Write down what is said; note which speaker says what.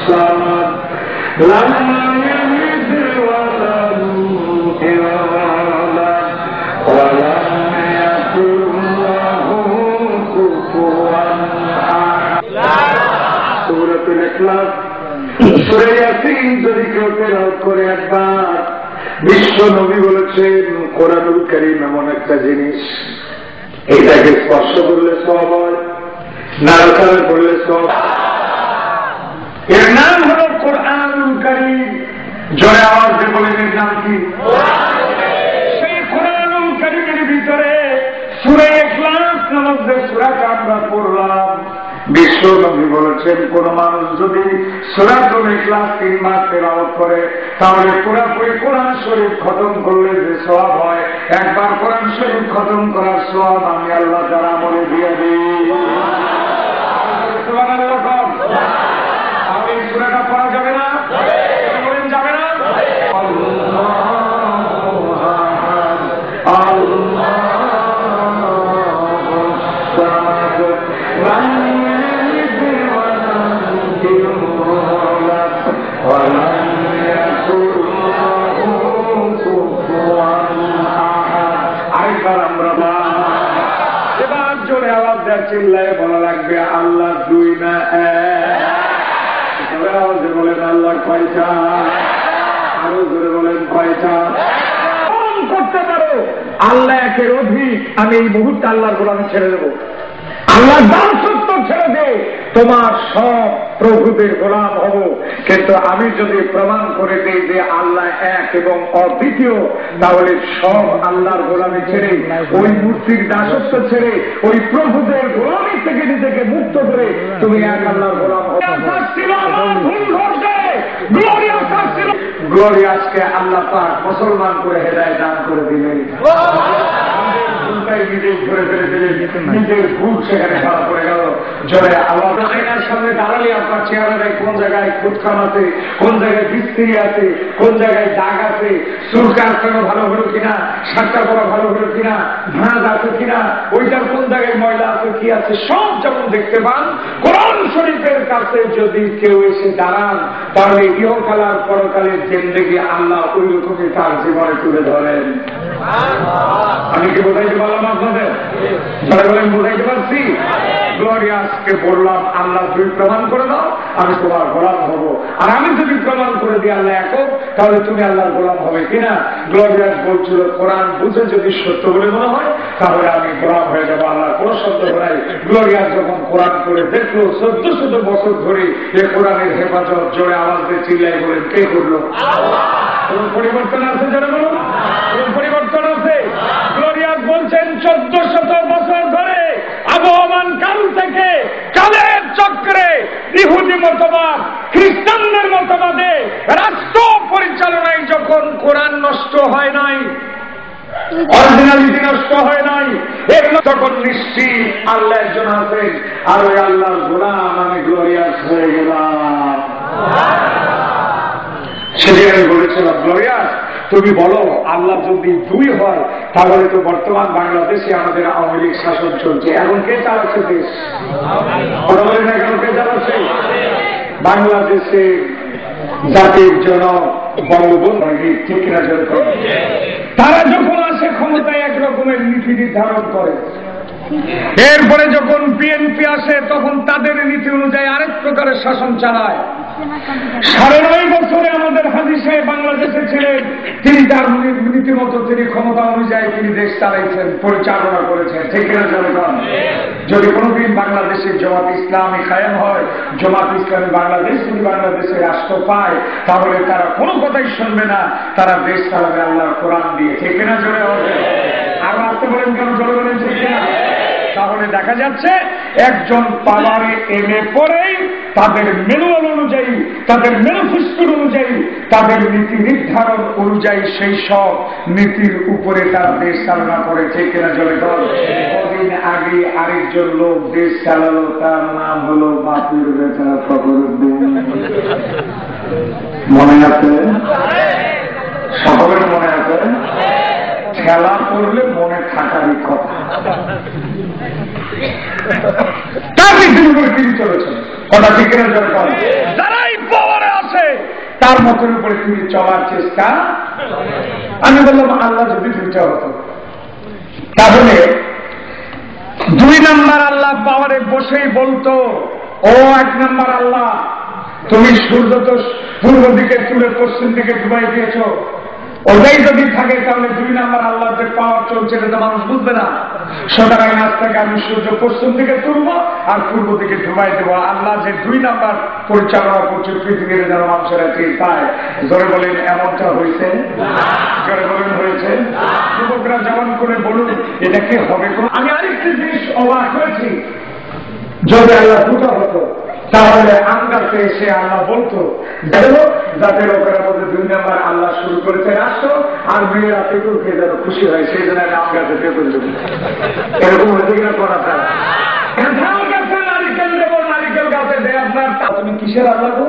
Speaker 1: الصمد لم يلد ولم يولد ولم يكن له كفوا أحد سورة الإخلاص সূরা ইয়াসিন যদি কেউ তেলাওয়াত করে একবার, বিশ্ব নবী বলেছেন কোরআনুল কারীম এমন একটা জিনিস, এটাকে স্পর্শ করলে সওয়াব হয়, নাড়াচাড়া করলে সওয়াব। এর নাম হলো কোরআনুল কারীম। জোরে আওয়াজ দিয়ে বলেন এর নাম কি? সেই কোরআনুল কারীমের ভিতরে সূরা ইখলাস নামক যে সূরাটা আমরা পড়লাম, বিশ্ব নবী বলেছেন কোন মানুষ যদি সূরাতুল ইখলাস 3 মাস তেলাওয়াত করে তাহলে পুরোপুরি কোরআন শরীফ খতম করলে যে সওয়াব হয়, একবার কোরআন শরীফ খতম করার সওয়াব আমি আল্লাহ তাআলা আমলে দিয়ে দিই। সুবহানাল্লাহ। তাহলে এই সূরাটা পড়া যাবে না? বলেন যাবে না? এবার জোরে আওয়াজ দেওয়া চিল্লায় বলা লাগবে আল্লাহ দুই না এক। জোরে আওয়াজে বলেন আল্লাহ কয়টা? আরো জোরে বলেন কয়টা? করতে পারো আল্লাহ একের অধিক, আমি এই মুহূর্তে আল্লাহর গোলামি ছেড়ে দেবো, আল্লাহ দাসত্ব ছেড়ে দে, তোমার সব প্রভুদের গোলাম হব। কিন্তু আমি যদি প্রমাণ করে দিই যে আল্লাহ এক এবং অদ্বিতীয়, তাহলে সব আল্লাহর গোলামি ছেড়ে, ওই মূর্তির দাসত্ব ছেড়ে, ওই প্রভুদের গোলামি থেকে নিজেকে মুক্ত করে তুমি এক আল্লাহর গোলাম হবে। গ্লোরিয়াসকে আল্লাহ পাক মুসলমান করে হেদায়েত দান করে দিলেন। নিজেই ধরে ফেলে দিলেন, নিজের ভুল সেখানে ধরা পড়ে গেল। জোরে আল্লাহ আয়নার সামনে দাঁড়ালে আপনার চেহারায় কোন জায়গায় খুঁতখাম আছে, কোন জায়গায় বিস্তিরি আছে, কোন জায়গায় দাগ আছে, চুলকার করা ভালো হলো কিনা, সাতটা করা ভালো হলো কিনা, ভাঁজ আছে কিনা, ওইটার কোন জায়গায় ময়লা আছে কি আছে, সব যেমন দেখতে পান। কোরআন শরীফের কাছে যদি কেউ এসে দাঁড়ান তাহলে ইহকাল আর পরকালের জিন্দেগি আল্লাহ ওই রকমই তার জীবনে তুলে ধরেন। আমি কি বোঝাইতে পারলাম আপনাদের? যারা বলেন বোঝাইতে পারছি? গ্লোরিয়াসকে বললাম আল্লাহ তুমি প্রমাণ করে দাও, আমি তোমার গোলাম হব। আর আমি যদি প্রমাণ করে দিই আল্লাহ একক, তাহলে তুমি আল্লাহর গোলাম হবে কিনা? গ্লোরিয়াস বলছিল কোরআন বুঝে যদি সত্য বলে মনে হয় তাহলে আমি গোলাম হয়ে যাবো, আল্লাহর কোন শব্দ নাই। গ্লোরিয়াস যখন কোরআন করে দেখলো 1400 বছর ধরে এ কোরআনের হেফাজত, জোরে আওয়াজ দিয়ে চিল্লাই বলেন কে করলো? কোন পরিবর্তন আছে যারা বলুন? কোন পরিবর্তন আছে? গ্লোরিয়াস বলছেন 1400 বছর ধরে আবহমান কাল থেকে কালের চক্রে ইহুদি মতবাদ, খ্রিস্টানদের মতবাদে রাষ্ট্র পরিচালনায় যখন কোরআন নষ্ট হয় নাই, অরিজিনালিটি নষ্ট হয় নাই, এর তখন নিশ্চিত আল্লাহ একজন আছেন, আর ওই আল্লাহর গোলাম আমি গ্লোরিয়াস হয়ে গেলাম। সেদিন আমি বলেছিলাম গ্লোরিয়াস তুমি বলো আল্লাহ যদি দুই হয় তাহলে তো বর্তমান বাংলাদেশে আমাদের আওয়ামী লীগ শাসন চলছে, এখন কে চালাচ্ছে দেশ? বলেন এখন কে চালাচ্ছে? বাংলাদেশে জাতির জনক বঙ্গবন্ধু, ঠিক কিনা? তারা যখন আসে ক্ষমতায় এক রকমের নীতি নির্ধারণ করে, এরপরে যখন বিএনপি আসে তখন তাদের নীতি অনুযায়ী আরেক প্রকারের শাসন চালায়। 9.5 বছরে আমাদের হাজী সাহেব বাংলাদেশে ছিলেন, তিনি তার নীতিমতো তিনি ক্ষমতা অনুযায়ী তিনি দেশ চালাইছেন, পরিচালনা করেছেন, ঠিক কিনা জনগণ? যদি কোনোদিন বাংলাদেশে জামাত ইসলামী কায়েম হয়, জামাত ইসলামী বাংলাদেশ যদি বাংলাদেশে রাষ্ট্র পায় তাহলে তারা কোনো কথাই শুনবে না, তারা দেশ চালাবে আল্লাহর কোরআন দিয়ে, ঠিক কিনা জোরে হবে? আর আসতে বলেন কেন জোরে বলেন ঠিক কিনা? তাহলে দেখা যাচ্ছে একজন পাওয়ারে এনে পরেই তাদের ম্যানুয়াল অনুযায়ী, তাদের ম্যানিফেস্টোর অনুযায়ী, তাদের নীতি নির্ধারণ অনুযায়ী সেই সব নীতির উপরে তার দেশ চালনা করে, ঠিক কিনা জোরে? কদিন আগে আরেকজন লোক দেশ চালালো, তার নাম হলো বাপুর বেটা ফখরুদ্দিন, মনে আছে? সকলের মনে আছে? খেলা করলে মনে থাকারই কথা। তার নীতির উপরে তিনি চলেছেন, কথা ঠিক কিনা? যারাই আল্লাহর মতের উপরে তুমি চলার চেষ্টা। আমি বললাম আল্লাহ যদি দুইটা হতো, তাহলে 2 নাম্বার আল্লাহ পাওয়ারে বসেই বলতো, ও 1 নাম্বার আল্লাহ, তুমি সূর্য তো পূর্ব দিকে তুলে পশ্চিম দিকে ডুবাই দিয়েছ, ওটাই যদি থাকে তাহলে 2 নাম্বার আল্লাহর যে পাওয়ার চলছে এটা মানুষ বুঝবে না। সুতরাং আজ থেকে আমি সূর্য পশ্চিম দিকে তুলবো আর পূর্ব দিকে ডুবাই দেবো। আল্লাহ যে 2 নাম্বার পরিচালনা করছে পৃথিবীর যেন মানুষেরা ঠিক পায়। জোরে বলেন এমনটা হয়েছে? জোরে বলেন হয়েছে? যুবকরা যেমন করে বলুন এটা কি হবে। আমি আরেকটি জিনিস অবাক হয়েছি, যদি আল্লাহ দুটো হতো তাহলে আন্দাজে এসে আল্লাহ বলতো দেখো যাতে লোকেরা বলতে 2 নাম্বার আল্লাহ শুরু করেছে রাষ্ট্র, আর মেয়েরা পেটুল খেয়ে যেন খুশি হয়, সেই জন্য আমি আমগাছে পেটুল দেবো। এরকম হয়েছে কিনা করা নারিকেল দেবো, নারিকেল গাছে দেয় আপনার, তুমি কিসের আল্লাহ গো?